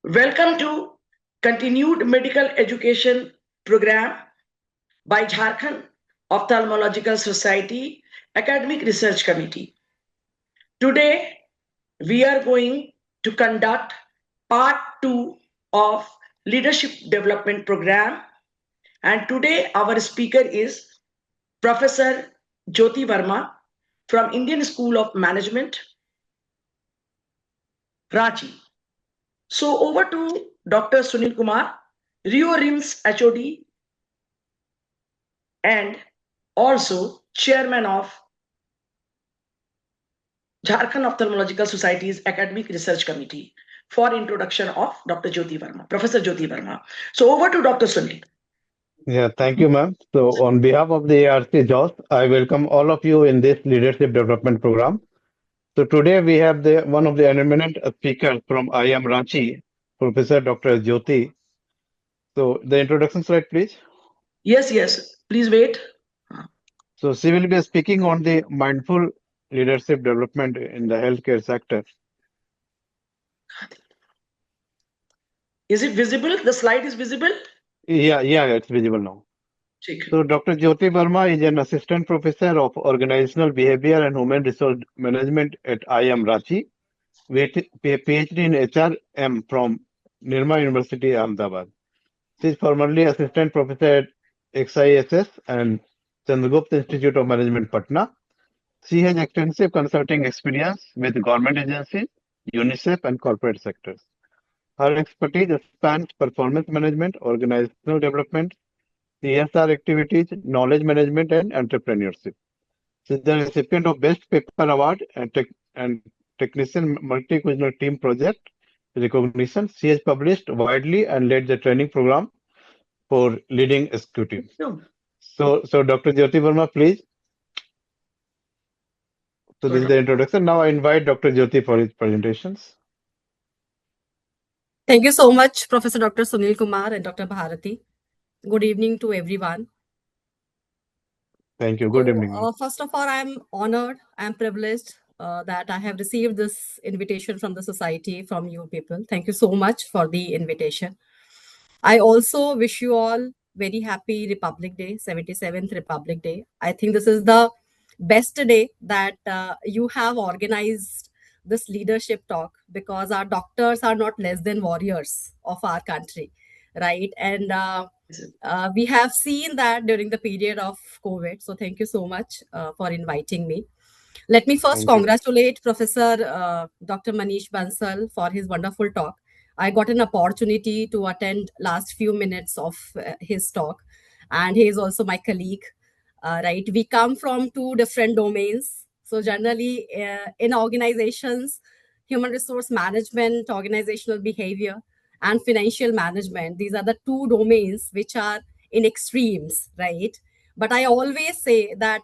Welcome to Continued Medical Education Program by Jharkhand Ophthalmological Society Academic Research Committee. Today, we are going to conduct part 2 of Leadership Development Program. And today, our speaker is Professor Jyoti Verma from Indian School of Management, Ranchi. So over to Dr. Sunil Kumar, Rio RIMS HOD and also chairman of Jharkhand Ophthalmological Society's Academic Research Committee for introduction of Dr. Jyoti Verma, Professor Jyoti Verma. So over to Dr. Sunil. Yeah, thank you, ma'am. So, on behalf of the ARC JOS, I welcome all of you in this leadership development program. So, today we have one of the eminent speakers from IIM Ranchi, Professor Dr. Jyoti. So, the introduction slide, please. Yes, please wait. So, she will be speaking on the mindful leadership development in the healthcare sector. Is it visible? The slide is visible? Yeah, it's visible now. So, Dr. Jyoti Verma is an assistant professor of organizational behavior and human resource management at IIM Ranchi, with PhD in HRM from Nirma University, Ahmedabad. She is formerly assistant professor at XISS and Chandragupta Institute of Management, Patna. She has extensive consulting experience with government agencies, UNICEF, and corporate sectors. Her expertise spans performance management, organizational development, CSR activities, knowledge management, and entrepreneurship. She is the recipient of Best Paper Award and Technician Multi-Cuisine Team Project recognition. She has published widely and led the training program for leading executives. So Dr. Jyoti Verma, please. So this is the introduction. Now I invite Dr. Jyoti for his presentations. Thank you so much, Professor Dr. Sunil Kumar and Dr. Bharati. Good evening to everyone. Thank you. Good evening. First of all, I'm honored, I'm privileged that I have received this invitation from the society, from you people. Thank you so much for the invitation. I also wish you all very happy Republic Day, 77th Republic Day. I think this is the best day that you have organized this leadership talk, because our doctors are not less than warriors of our country, right? And we have seen that during the period of COVID. So thank you so much for inviting me. Let me first congratulate Professor Dr. Manish Bansal for his wonderful talk. I got an opportunity to attend last few minutes of his talk, and he is also my colleague. Right, we come from two different domains. So generally, in organizations, human resource management, organizational behavior, and financial management, these are the two domains which are in extremes, right? But I always say that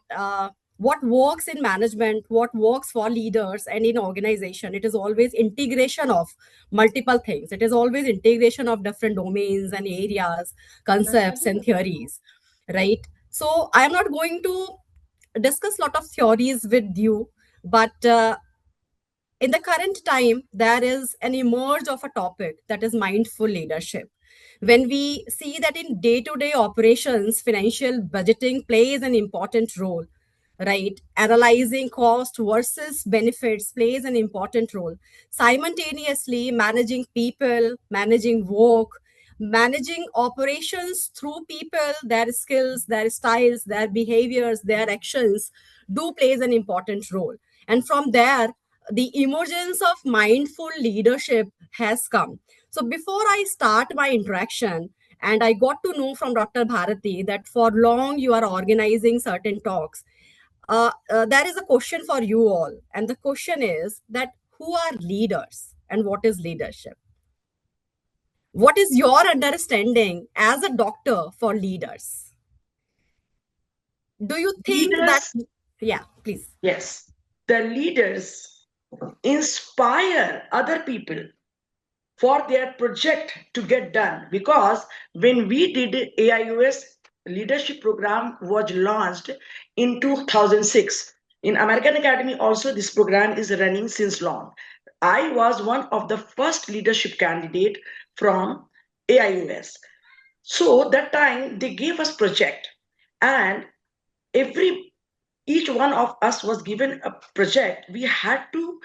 what works in management, what works for leaders and in organization, it is always integration of multiple things. It is always integration of different domains and areas, concepts and theories, right? So I'm not going to discuss a lot of theories with you, but in the current time, there is an emerge of a topic that is mindful leadership. When we see that in day-to-day operations, financial budgeting plays an important role, right? Analyzing cost versus benefits plays an important role. Simultaneously, managing people, managing work, managing operations through people, their skills, their styles, their behaviors, their actions do plays an important role. And from there, the emergence of mindful leadership has come. So before I start my interaction, and I got to know from Dr. Bharati that for long you are organizing certain talks, there is a question for you all. And the question is that who are leaders and what is leadership? What is your understanding as a doctor for leaders? Do you think leaders, that, yeah, please. Yes, the leaders inspire other people for their project to get done, because when we did AIOS leadership program was launched in 2006. In American Academy also this program is running since long. I was one of the first leadership candidate from AIUS. So that time they gave us project, and each one of us was given a project. We had to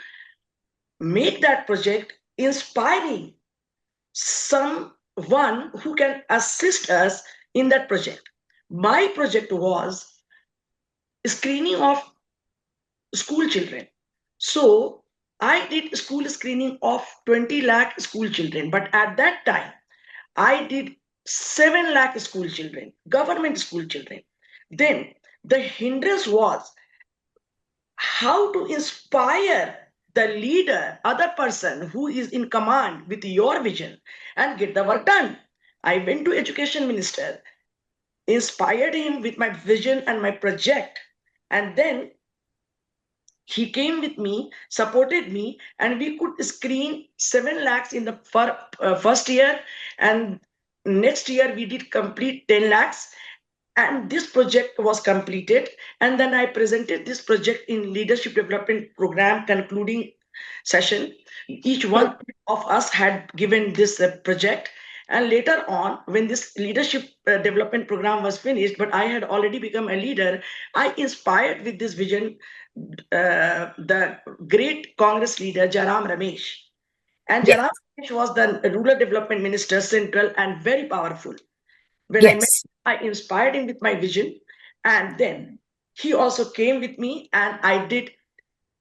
make that project inspiring someone who can assist us in that project. My project was screening of school children. So I did school screening of 20 lakh school children, but at that time I did 7 lakh school children, government school children. Then the hindrance was how to inspire the leader, other person who is in command with your vision and get the work done. I went to education minister, inspired him with my vision and my project, and then he came with me, supported me, and we could screen 7 lakhs in the first year, and next year we did complete 10 lakhs, and this project was completed. And then I presented this project in leadership development program concluding session. Each one of us had given this project, and later on, when this leadership development program was finished, but I had already become a leader, I inspired with this vision the great Congress leader Jairam Ramesh. And Jairam Ramesh was the rural development minister, central, and very powerful. When I met him, I inspired him with my vision, and then he also came with me, and I did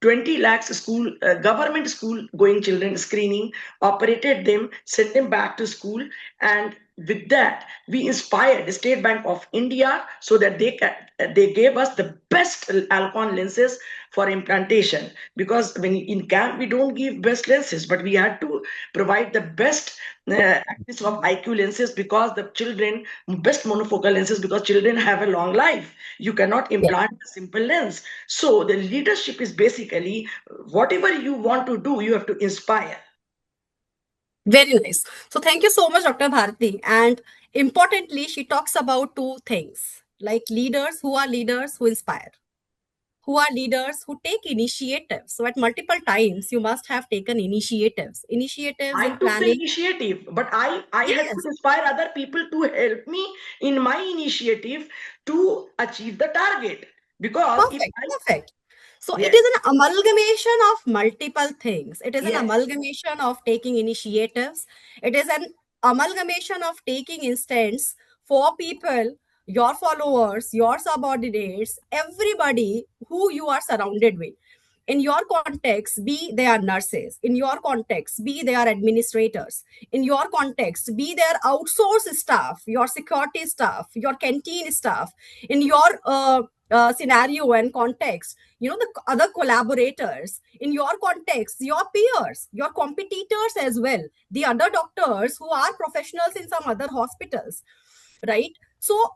20 lakhs school, government school going children screening, operated them, sent them back to school. And with that, we inspired the State Bank of India so that they gave us the best Alcon lenses for implantation. Because when in camp, we don't give best lenses, but we had to provide the best access of IQ lenses because the children, best monofocal lenses, because children have a long life. You cannot implant a simple lens. So the leadership is basically whatever you want to do, you have to inspire. Very nice. So thank you so much, Dr. Bharati. And importantly, she talks about two things, like leaders who inspire, who are leaders who take initiatives. So at multiple times, you must have taken initiatives in planning. The initiative, but I had to inspire other people to help me in my initiative to achieve the target. Because perfect. So it is an amalgamation of multiple things. It is an amalgamation of taking initiatives. It is an amalgamation of taking instance for people, your followers, your subordinates, everybody who you are surrounded with. In your context, be they are nurses. In your context, be they are administrators. In your context, be their outsourced staff, your security staff, your canteen staff. In your scenario and context, the other collaborators. In your context, your peers, your competitors as well, the other doctors who are professionals in some other hospitals, right? So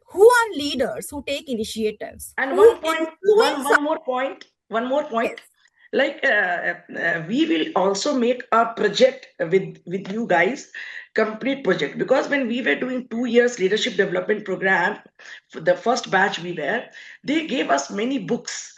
who are leaders who take initiatives? And one more point. Yes. Like we will also make a project with you guys, complete project, because when we were doing 2 years leadership development program, for the first batch they gave us many books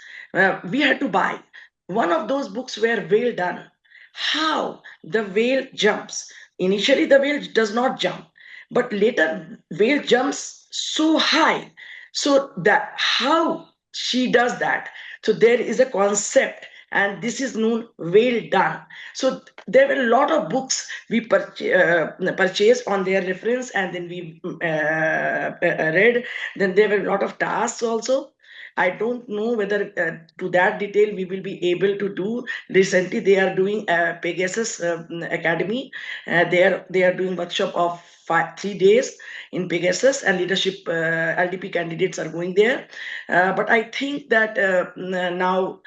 we had to buy. One of those books were whale done, how the whale jumps. Initially the whale does not jump, but later whale jumps so high, so that how she does that. So there is a concept, and this is known whale done. So there were a lot of books we purchased on their reference, and then we read. Then there were a lot of tasks also. I don't know whether to that detail we will be able to do. Recently, they are doing Pegasus Academy. They are doing workshop of 3 days in Pegasus, and leadership LDP candidates are going there. But I think that now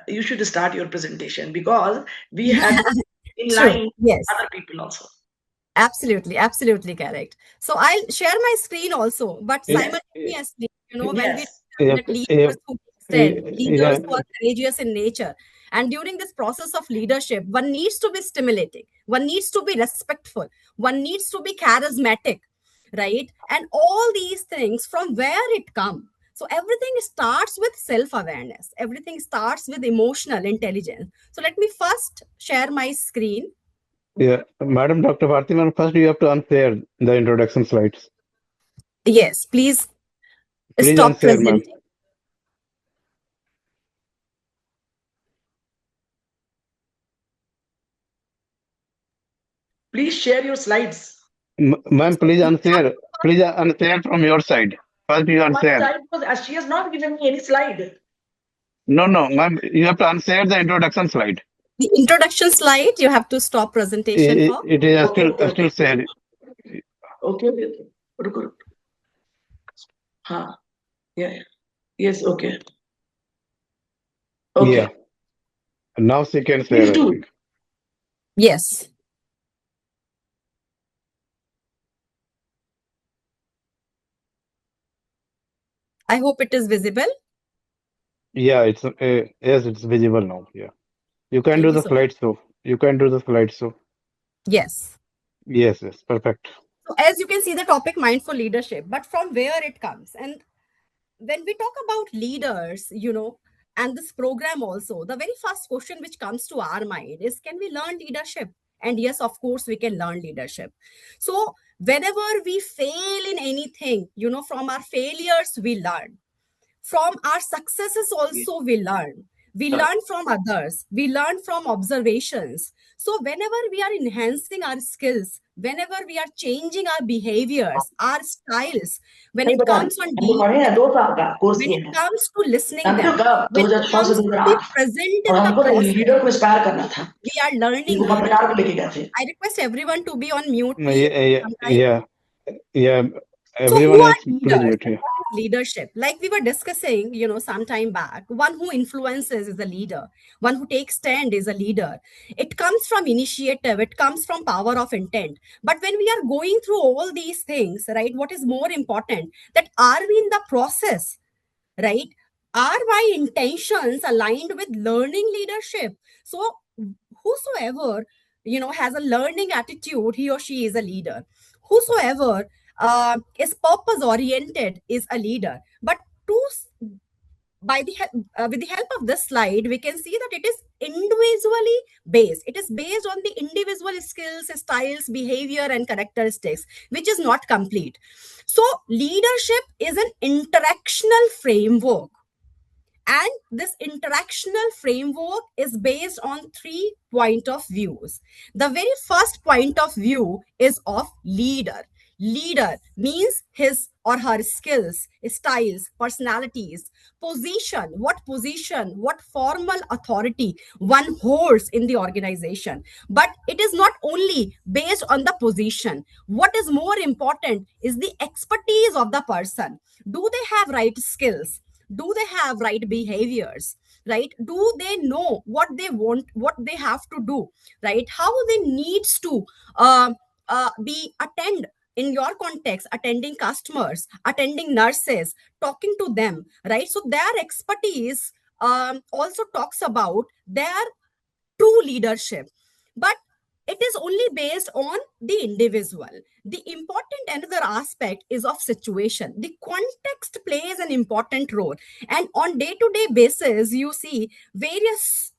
you should start your presentation, because we have in line other people also. Absolutely correct. So I'll share my screen also, but simultaneously, when we leaders who are courageous in nature. And during this process of leadership, one needs to be stimulating, one needs to be respectful, one needs to be charismatic, right? And all these things, from where it come? So everything starts with self-awareness. Everything starts with emotional intelligence. So let me first share my screen. Yeah, Madam Dr. Bharti, first you have to unshare the introduction slides. Yes, please Please stop unshare, ma'am. presenting. Please share your slides. Ma'am, please unshare. Please unshare from your side. First you unshare. She has not given me any slide. No, ma'am, you have to unshare the introduction slide. The introduction slide, you have to stop presentation for. It is still shared. Okay. Ruko. Yeah. Yes, okay. Okay. Yeah. Now she can share. Please do. Yes. I hope it is visible. Yeah, yes, it's visible now. Yeah. You can do the slideshow. You can do the slideshow. Yes. Yes, perfect. So as you can see, the topic mindful leadership, but from where it comes. And when we talk about leaders, and this program also, the very first question which comes to our mind is, can we learn leadership? And yes, of course, we can learn leadership. So whenever we fail in anything, from our failures, we learn. From our successes also, we learn. We learn from others. We learn from observations. So whenever we are enhancing our skills, whenever we are changing our behaviors, our styles, when it comes on when it comes to listening them, when it comes to be present in the process, we are learning leadership. I request everyone to be on mute, please. Yeah. So who Everyone are else, please leaders? mute here. What is leadership? Like we were discussing, some time back, one who influences is a leader. One who takes stand is a leader. It comes from initiative. It comes from power of intent. But when we are going through all these things, right, what is more important, that are we in the process, right? Are my intentions aligned with learning leadership? So whosoever, has a learning attitude, he or she is a leader. Whosoever is purpose oriented is a leader. But with the help of this slide, we can see that it is individually based. It is based on the individual skills, styles, behavior, and characteristics, which is not complete. So leadership is an interactional framework. And this interactional framework is based on 3 point of views. The very first point of view is of leader. Leader means his or her skills, styles, personalities, position, what formal authority one holds in the organization. But it is not only based on the position. What is more important is the expertise of the person. Do they have right skills? Do they have right behaviors, right? Do they know what they want, what they have to do, right? How they needs to be attend in your context, attending customers, attending nurses, talking to them, right? So their expertise also talks about their true leadership. But it is only based on the individual. The important another aspect is of situation. The context plays an important role. And on day-to-day basis, you see various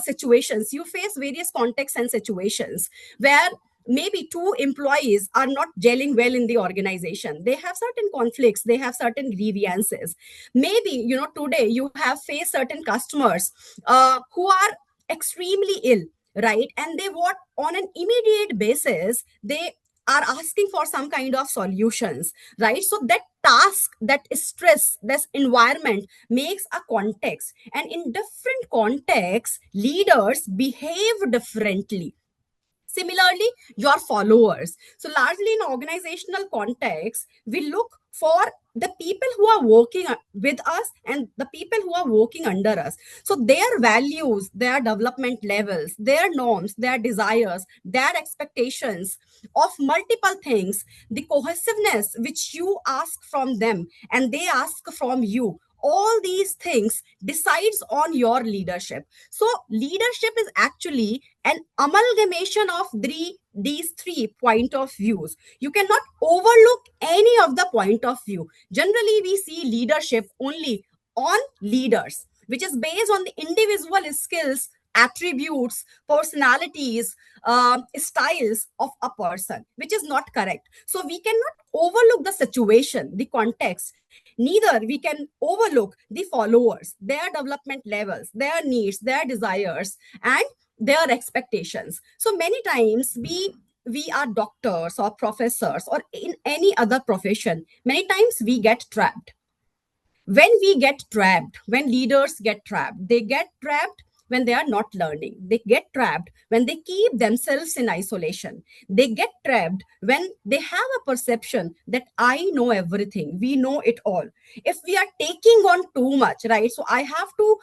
situations. You face various contexts and situations where maybe 2 employees are not gelling well in the organization. They have certain conflicts. They have certain grievances. Maybe, today you have faced certain customers who are extremely ill, right? And they want on an immediate basis, they are asking for some kind of solutions, right? So that task, that stress, this environment makes a context, and in different contexts leaders behave differently. Similarly, your followers. So largely in organizational context, we look for the people who are working with us and the people who are working under us. So their values, their development levels, their norms, their desires, their expectations of multiple things, the cohesiveness which you ask from them and they ask from you, all these things decides on your leadership. So leadership is actually an amalgamation of these three point of views. You cannot overlook any of the point of view. Generally, we see leadership only on leaders, which is based on the individual skills, attributes, personalities, styles of a person, which is not correct. So we cannot overlook the situation, the context. Neither we can overlook the followers, their development levels, their needs, their desires, and their expectations. So many times we are doctors or professors or in any other profession. Many times we get trapped. When we get trapped, when leaders get trapped, they get trapped when they are not learning. They get trapped when they keep themselves in isolation. They get trapped when they have a perception that I know everything, we know it all. If we are taking on too much, right? So I have to,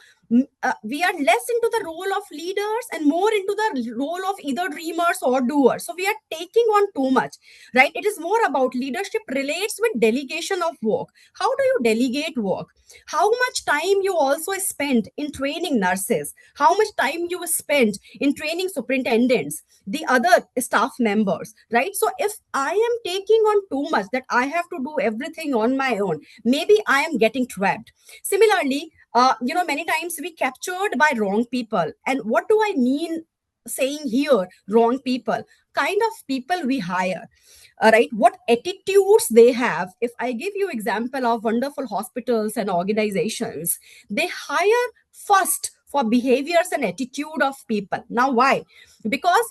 we are less into the role of leaders and more into the role of either dreamers or doers. So we are taking on too much, right? It is more about leadership relates with delegation of work. How do you delegate work? How much time you also spend in training nurses? How much time you spend in training superintendents, the other staff members, right? So if I am taking on too much that I have to do everything on my own, maybe I am getting trapped. Similarly, many times we captured by wrong people. And what do I mean saying here wrong people? Kind of people we hire, right? What attitudes they have. If I give you example of wonderful hospitals and organizations, they hire first for behaviors and attitude of people. Now why? Because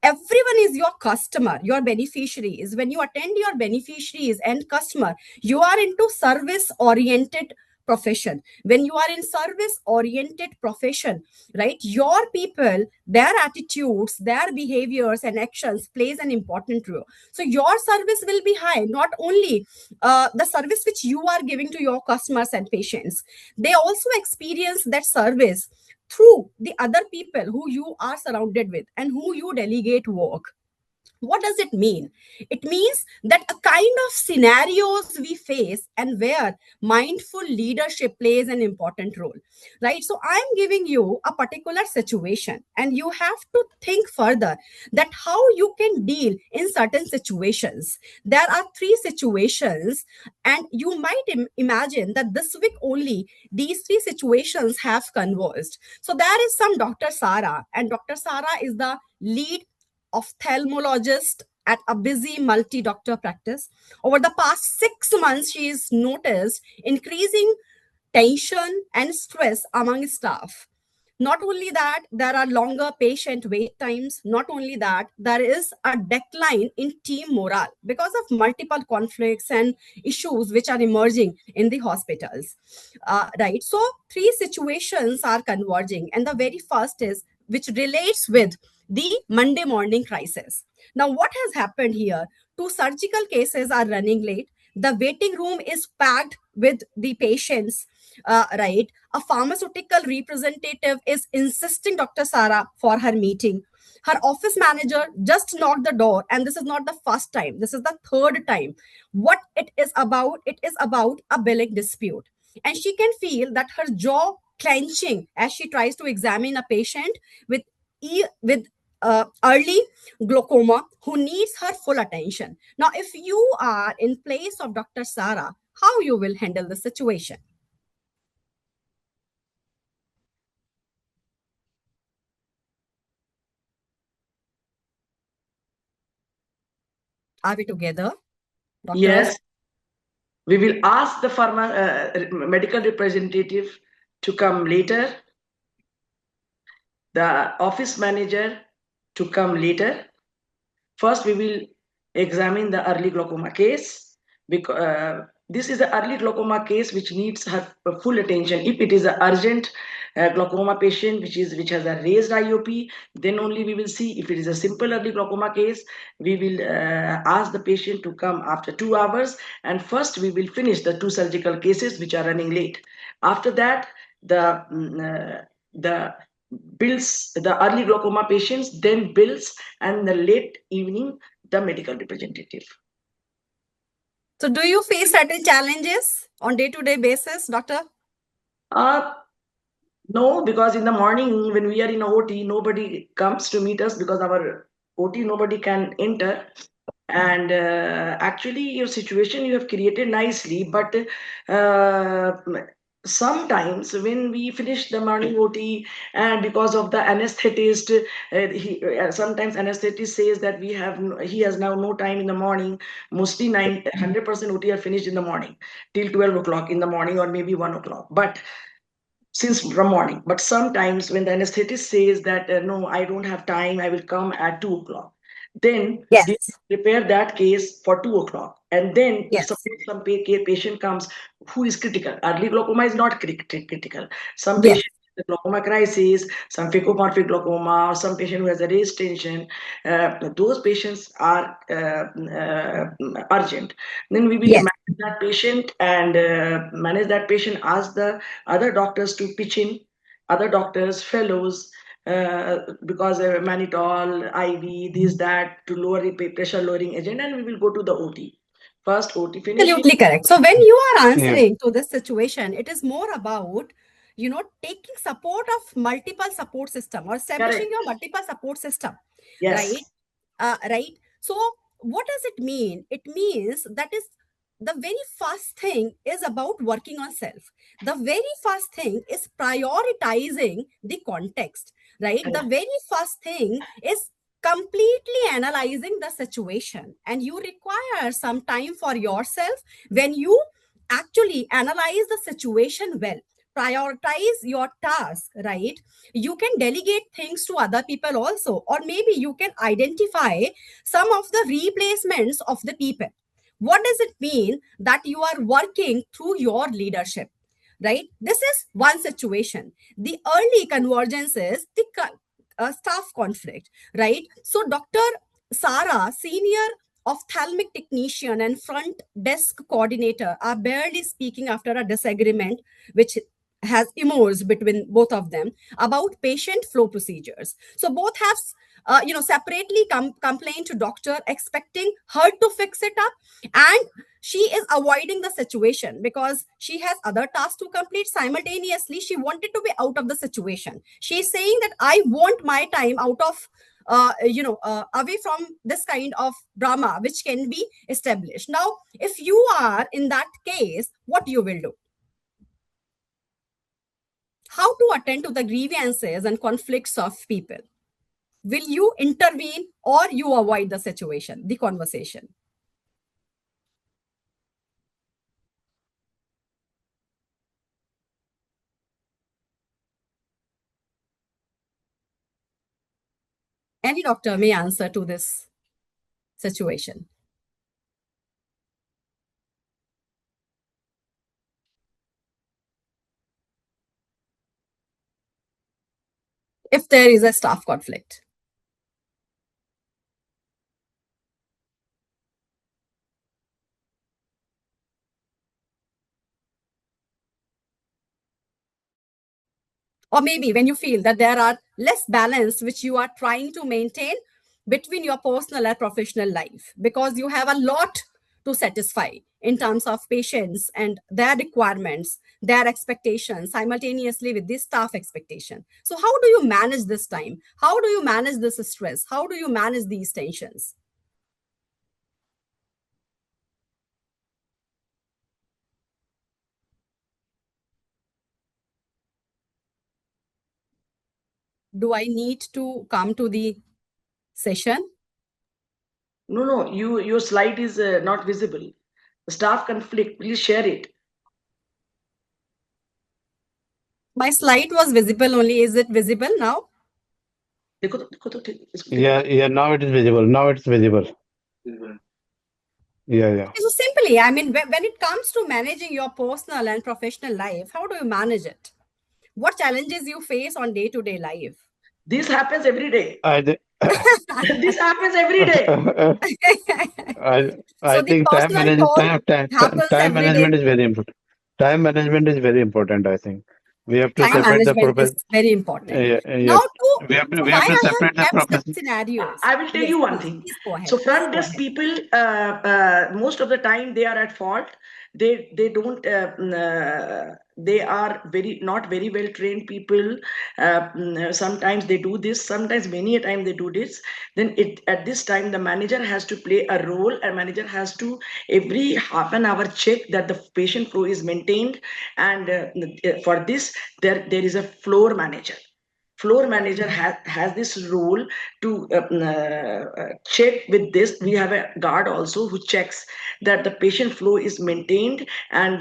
everyone is your customer, your beneficiaries. When you attend your beneficiaries and customer, you are into service oriented profession. When you are in service oriented profession, right, your people, their attitudes, their behaviors and actions plays an important role. So your service will be high. Not only the service which you are giving to your customers and patients, they also experience that service through the other people who you are surrounded with and who you delegate work. What does it mean? It means that a kind of scenarios we face and where mindful leadership plays an important role, right? So I'm giving you a particular situation and you have to think further that how you can deal in certain situations. There are three situations and you might imagine that this week only these three situations have converged. So there is some Dr. Sara, and Dr. Sara is the lead ophthalmologist at a busy multi-doctor practice. Over the past 6 months, she has noticed increasing tension and stress among staff. Not only that, there are longer patient wait times. Not only that, there is a decline in team morale because of multiple conflicts and issues which are emerging in the hospitals. Right. So three situations are converging. And the very first is, which relates with the Monday morning crisis. Now, what has happened here? Two surgical cases are running late. The waiting room is packed with the patients, right? A pharmaceutical representative is insisting Dr. Sara for her meeting. Her office manager just knocked the door, and this is not the first time. This is the third time. What it is about a billing dispute. And she can feel that her jaw clenching as she tries to examine a patient with early glaucoma who needs her full attention. Now, if you are in place of Dr. Sara, how you will handle the situation? Are we together, doctors? Yes. We will ask the medical representative to come later, the office manager to come later. First, we will examine the early glaucoma case, because this is the early glaucoma case which needs her full attention. If it is an urgent glaucoma patient which has a raised IOP, then only we will see. If it is a simple early glaucoma case, we will ask the patient to come after 2 hours, and first we will finish the two surgical cases which are running late. After that, the bills the early glaucoma patients, then bills, and the late evening the medical representative. So do you face certain challenges on day-to-day basis, doctor? No, because in the morning when we are in OT, nobody comes to meet us because our OT nobody can enter. And actually, your situation you have created nicely, but sometimes when we finish the morning OT, and because of the anesthetist, sometimes anesthetist says that he has now no time in the morning. Mostly 100% OT are finished in the morning till 12 o'clock in the morning or maybe 1 o'clock. But since from morning, but sometimes when the anesthetist says that no, I don't have time, I will come at 2 o'clock, then they Yes. prepare that case for 2 o'clock. And then if Yes. suppose some patient comes who is critical, early glaucoma is not critical. Some Yes. patient with glaucoma crisis, some phacomorphic glaucoma, or some patient who has a raised tension, those patients are urgent. Then we will Yes. manage that patient and ask the other doctors to pitch in, other doctors, fellows, because mannitol, IV, this, that, to lower the pressure lowering agent, and we will go to the OT. First OT finish. Absolutely correct. So when you are answering to this situation, it is more about, taking support of multiple support system or establishing Correct. your multiple support system, Yes. right? So what does it mean? It means that is the very first thing is about working on self. The very first thing is prioritizing the context, right? The very first thing is completely analyzing the situation, and you require some time for yourself. When you actually analyze the situation well, prioritize your task, right, you can delegate things to other people also, or maybe you can identify some of the replacements of the people. What does it mean? That you are working through your leadership, right? This is one situation. The early convergence is the staff conflict, right? So Dr. Sarah, senior ophthalmic technician and front desk coordinator, are barely speaking after a disagreement which has emerged between both of them about patient flow procedures. So both have separately complained to doctor, expecting her to fix it up, and she is avoiding the situation because she has other tasks to complete. Simultaneously, she wanted to be out of the situation. She's saying that I want my time out of away from this kind of drama which can be established. Now, if you are in that case, what you will do? How to attend to the grievances and conflicts of people? Will you intervene or you avoid the situation, the conversation? Any doctor may answer to this situation. If there is a staff conflict. Or maybe when you feel that there are less balance which you are trying to maintain between your personal and professional life, because you have a lot to satisfy in terms of patients and their requirements, their expectations, simultaneously with this staff expectation. So how do you manage this time? How do you manage this stress? How do you manage these tensions? Do I need to come to the session? No, your slide is not visible. The staff conflict, please share it. My slide was visible only. Is it visible now? Yeah, now it is visible. Now it's visible. Yeah. Okay, so simply, I mean, when it comes to managing your personal and professional life, how do you manage it? What challenges you face on day-to-day life? This happens every day. This happens every day. I think time management is very important. Time management is very important, I think. We have to separate the profession. Is very important. Now, we have to separate the profession. Scenarios. I will tell you one thing. So front desk people, most of the time they are at fault. they don't they are not very well trained people. Sometimes they do this, sometimes many a time they do this. Then at this time the manager has to play a role, and manager has to every half an hour check that the patient flow is maintained. And for this there is a floor manager. Floor manager has this role to check with this. We have a guard also who checks that the patient flow is maintained, and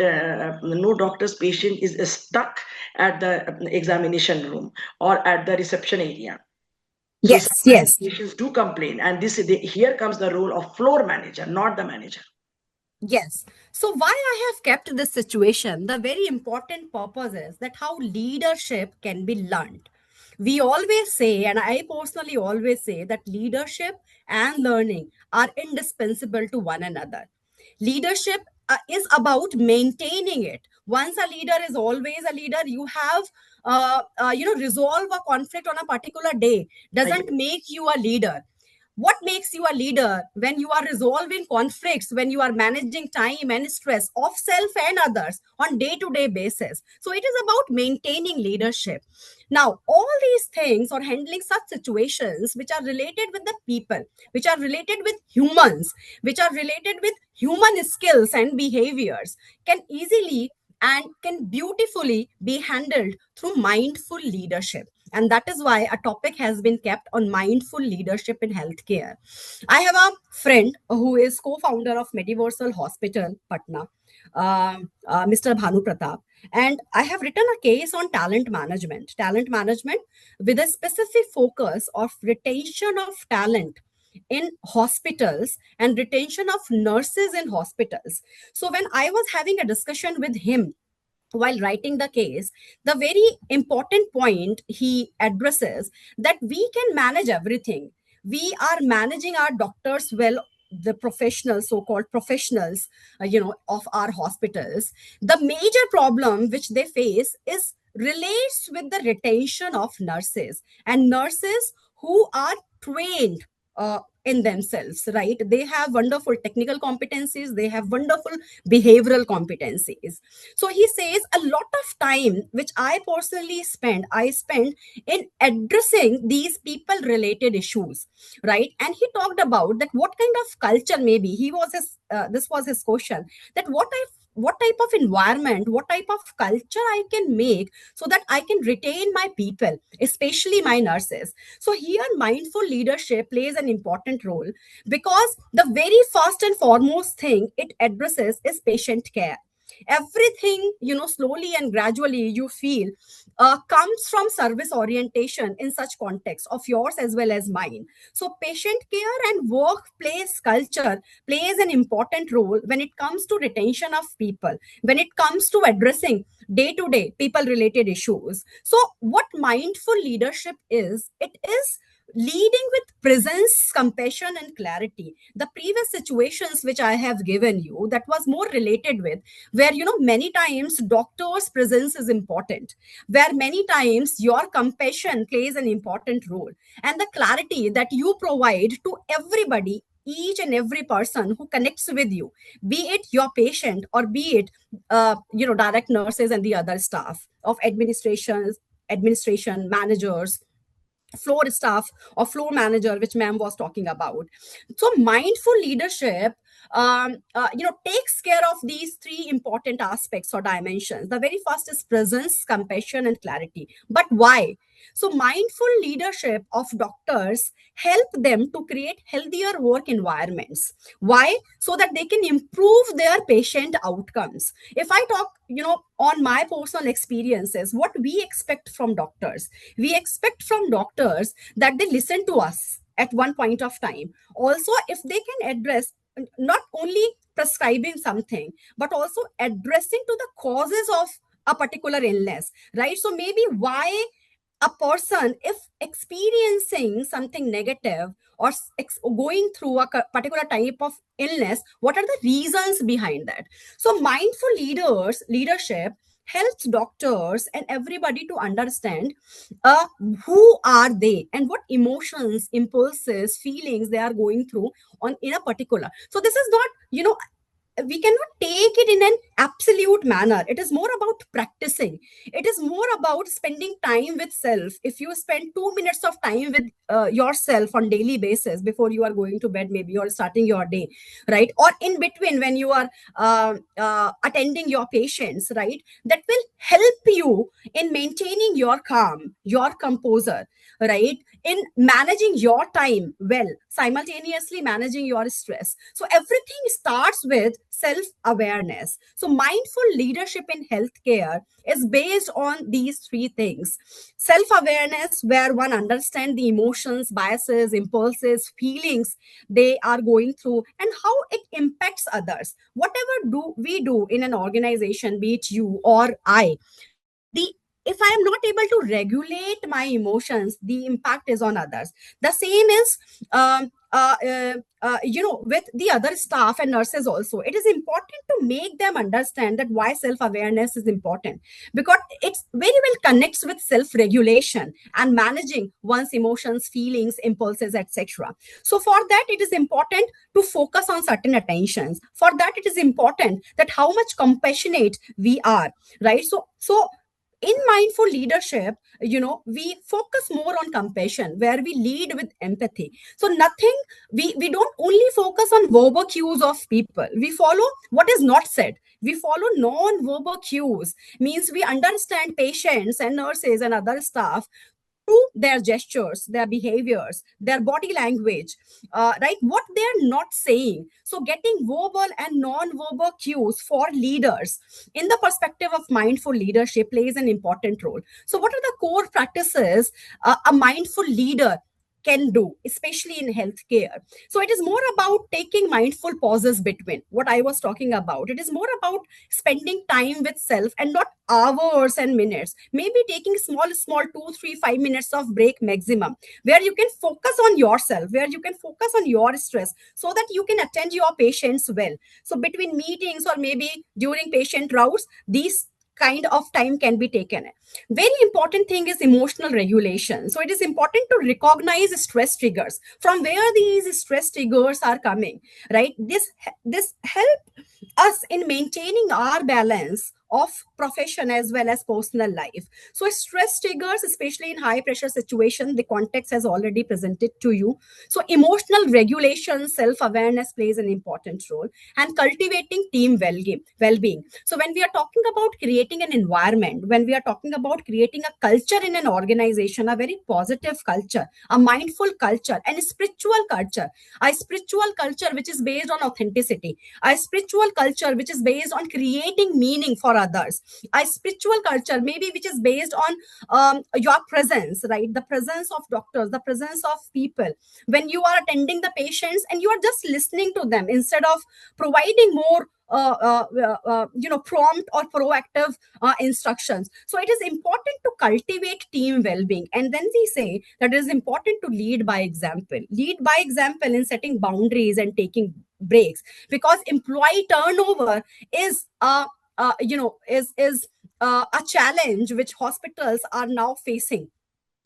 no doctor's patient is stuck at the examination room or at the reception area. So Yes, yes. patients do complain, and here comes the role of floor manager, not the manager. Yes. So why I have kept this situation, the very important purpose is that how leadership can be learned. We always say, and I personally always say, that leadership and learning are indispensable to one another. Leadership is about maintaining it. Once a leader is always a leader, you have resolve a conflict on a particular day doesn't make you a leader. What makes you a leader? When you are resolving conflicts, when you are managing time and stress of self and others on day-to-day basis. So it is about maintaining leadership. Now, all these things, or handling such situations which are related with the people, which are related with humans, which are related with human skills and behaviors, can easily and can beautifully be handled through mindful leadership. And that is why a topic has been kept on mindful leadership in healthcare. I have a friend who is co-founder of Mediversal Hospital, Patna, Mr. Bhanu Pratap. And I have written a case on talent management with a specific focus of retention of talent in hospitals and retention of nurses in hospitals. So when I was having a discussion with him while writing the case, the very important point he addresses, that we can manage everything. We are managing our doctors well, the professionals, so-called professionals, of our hospitals. The major problem which they face is relates with the retention of nurses, and nurses who are trained in themselves, right? They have wonderful technical competencies, they have wonderful behavioral competencies. So he says a lot of time which I personally spend in addressing these people related issues, right? And he talked about that what kind of culture, maybe he was his this was his question, that what type of environment, what type of culture I can make so that I can retain my people, especially my nurses. So here mindful leadership plays an important role, because the very first and foremost thing it addresses is patient care. Everything, slowly and gradually you feel comes from service orientation in such context of yours as well as mine. So patient care and workplace culture plays an important role when it comes to retention of people, when it comes to addressing day-to-day people related issues. So what mindful leadership is, it is leading with presence, compassion, and clarity. The previous situations which I have given you, that was more related with where, many times doctor's presence is important, where many times your compassion plays an important role, and the clarity that you provide to everybody, each and every person who connects with you, be it your patient or be it direct nurses and the other staff of administration managers, floor staff or floor manager, which ma'am was talking about. So mindful leadership takes care of these three important aspects or dimensions. The very first is presence, compassion, and clarity. But why? So mindful leadership of doctors help them to create healthier work environments. Why? So that they can improve their patient outcomes. If I talk, on my personal experiences, what we expect from doctors, we expect from doctors that they listen to us at one point of time. Also, if they can address not only prescribing something, but also addressing to the causes of a particular illness, right? So maybe why a person, if experiencing something negative or going through a particular type of illness, what are the reasons behind that? So mindful leadership helps doctors and everybody to understand who are they and what emotions, impulses, feelings they are going through on in a particular. So this is not, we cannot take it in an absolute manner. It is more about practicing. It is more about spending time with self. If you spend 2 minutes of time with yourself on daily basis before you are going to bed, maybe you're starting your day, right? Or in between when you are attending your patients, right? That will help you in maintaining your calm, your composure, right? In managing your time well, simultaneously managing your stress. So everything starts with self-awareness. So mindful leadership in healthcare is based on these three things. Self-awareness, where one understands the emotions, biases, impulses, feelings they are going through, and how it impacts others. Whatever do we do in an organization, be it you or I, the if I am not able to regulate my emotions, the impact is on others. The same is with the other staff and nurses also. It is important to make them understand that why self-awareness is important, because it very well connects with self-regulation and managing one's emotions, feelings, impulses, etc. So for that, it is important to focus on certain attentions. For that, it is important that how much compassionate we are, right? So in mindful leadership, we focus more on compassion, where we lead with empathy. So nothing, we don't only focus on verbal cues of people, we follow what is not said. We follow non-verbal cues, means we understand patients and nurses and other staff through their gestures, their behaviors, their body language, right? What they're not saying. So, getting verbal and non-verbal cues for leaders in the perspective of mindful leadership plays an important role. So, what are the core practices a mindful leader can do, especially in healthcare? So, it is more about taking mindful pauses between what I was talking about. It is more about spending time with self and not hours and minutes. Maybe taking small 2, 3, 5 minutes of break maximum, where you can focus on yourself, where you can focus on your stress, so that you can attend your patients well. So between meetings or maybe during patient routes, these kind of time can be taken. Very important thing is emotional regulation. So it is important to recognize stress triggers, from where these stress triggers are coming, right? This help us in maintaining our balance of profession as well as personal life. So stress triggers, especially in high pressure situation, the context has already presented to you. So emotional regulation, self-awareness plays an important role, and cultivating team well-being. So when we are talking about creating an environment, when we are talking about creating a culture in an organization, a very positive culture, a mindful culture, and a spiritual culture which is based on authenticity, a spiritual culture which is based on creating meaning for others, a spiritual culture maybe which is based on your presence, right? The presence of doctors, the presence of people when you are attending the patients and you are just listening to them instead of providing more prompt or proactive instructions. So it is important to cultivate team well-being, and then we say that it is important to lead by example in setting boundaries and taking breaks, because employee turnover is a challenge which hospitals are now facing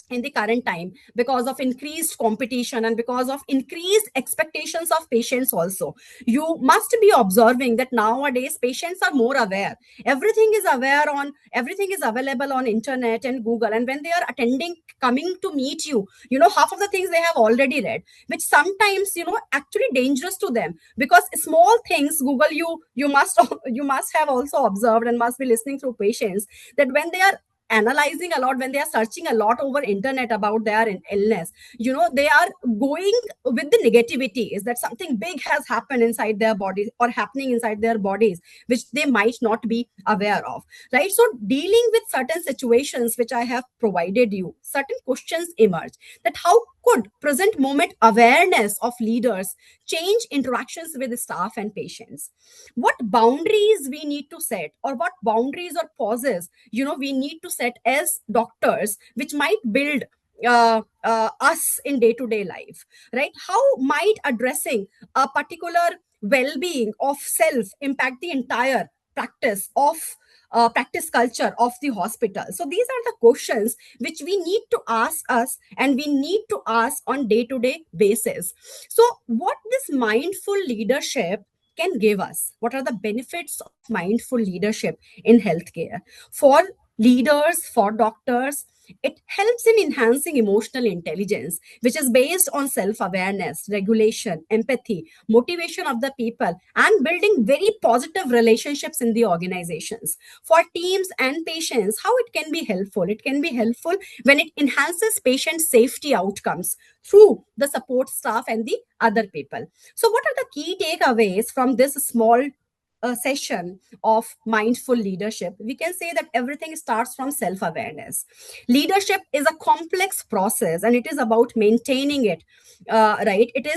in the current time, because of increased competition and because of increased expectations of patients also. You must be observing that nowadays patients are more aware. Everything is available on internet and Google, and when they are coming to meet you, half of the things they have already read, which sometimes actually dangerous to them, because small things Google, you must have also observed and must be listening through patients, that when they are analyzing a lot, when they are searching a lot over internet about their illness, they are going with the negativity, is that something big has happened inside their bodies or happening inside their bodies, which they might not be aware of, right? So dealing with certain situations which I have provided you, certain questions emerge, that how could present moment awareness of leaders change interactions with staff and patients? What boundaries we need to set, or what boundaries or pauses we need to set as doctors, which might build us in day-to-day life, right? How might addressing a particular well-being of self impact the entire practice culture of the hospital? So these are the questions which we need to ask us, and we need to ask on day-to-day basis. So what this mindful leadership can give us? What are the benefits of mindful leadership in healthcare? For leaders, for doctors, it helps in enhancing emotional intelligence, which is based on self-awareness, regulation, empathy, motivation of the people, and building very positive relationships in the organizations. For teams and patients, how it can be helpful? It can be helpful when it enhances patient safety outcomes through the support staff and the other people. So what are the key takeaways from this small session of mindful leadership? We can say that everything starts from self-awareness. Leadership is a complex process, and it is about maintaining it, right? It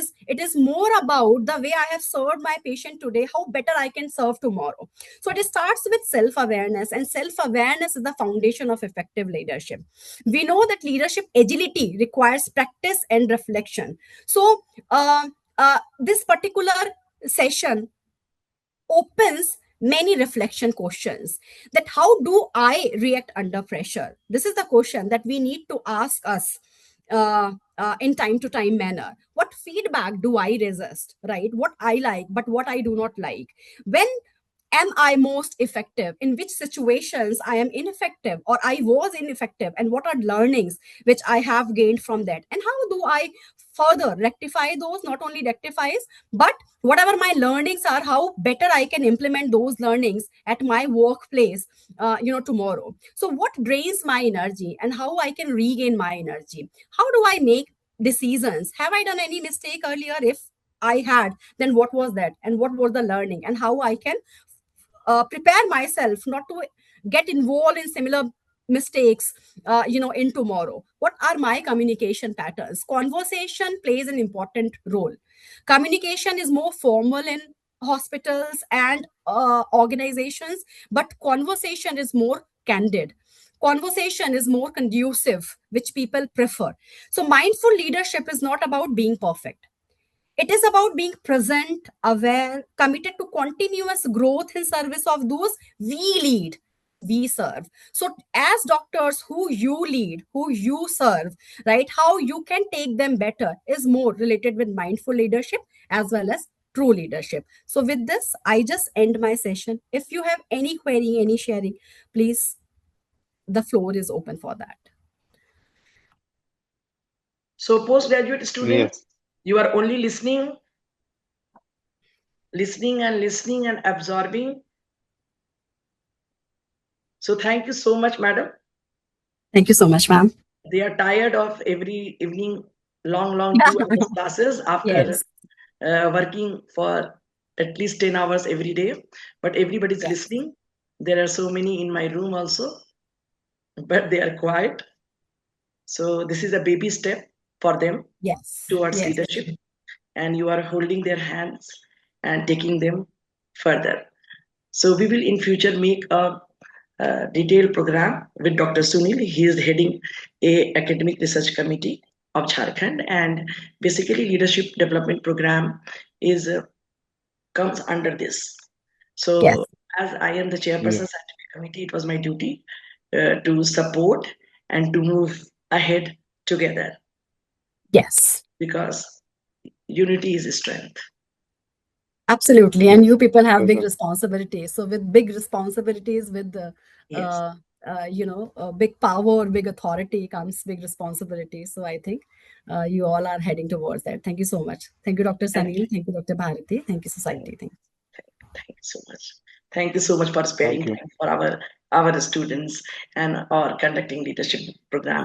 is more about the way I have served my patient today, how better I can serve tomorrow. So it starts with self-awareness, and self-awareness is the foundation of effective leadership. We know that leadership agility requires practice and reflection. So this particular session opens many reflection questions, that how do I react under pressure? This is the question that we need to ask us in time to time manner. What feedback do I resist, right? What I like, but what I do not like? When am I most effective? In which situations I am ineffective or I was ineffective? And what are learnings which I have gained from that? And how do I further rectify those? Not only rectifies, but whatever my learnings are, how better I can implement those learnings at my workplace, tomorrow. So what drains my energy and how I can regain my energy? How do I make decisions? Have I done any mistake earlier? If I had, then what was that? And what was the learning? And how I can prepare myself not to get involved in similar mistakes in tomorrow. What are my communication patterns? Conversation plays an important role. Communication is more formal in hospitals and organizations, but conversation is more candid. Conversation is more conducive, which people prefer. So mindful leadership is not about being perfect. It is about being present, aware, committed to continuous growth in service of those we lead, we serve. So, as doctors, who you lead, who you serve, right, how you can take them better is more related with mindful leadership as well as true leadership. So, with this, I just end my session. If you have any query, any sharing, please, the floor is open for that. So, postgraduate students, you are only listening and absorbing. So thank you so much, madam. Thank you so much, ma'am. They are tired of every evening long 2 hours classes after working for at least 10 hours every day. But everybody's listening. There are so many in my room also, but they are quiet. So this is a baby step for them towards leadership. And you are holding their hands and taking them further. So we will in future make a detailed program with Dr. Sunil. He is heading a academic research committee of Jharkhand, and basically leadership development program is comes under this. So as I am the chairperson scientific committee, it was my duty to support and to move ahead together. Yes. Because unity is strength. Absolutely. And you people have big responsibilities. So with big responsibilities, with the, big power, big authority comes big responsibility. So I think you all are heading towards that. Thank you so much. Thank you, Dr. Sunil. Thank you, Dr. Bharati. Thank you, society. Thank you so much. Thank you so much for sparing time for our students and or conducting leadership program.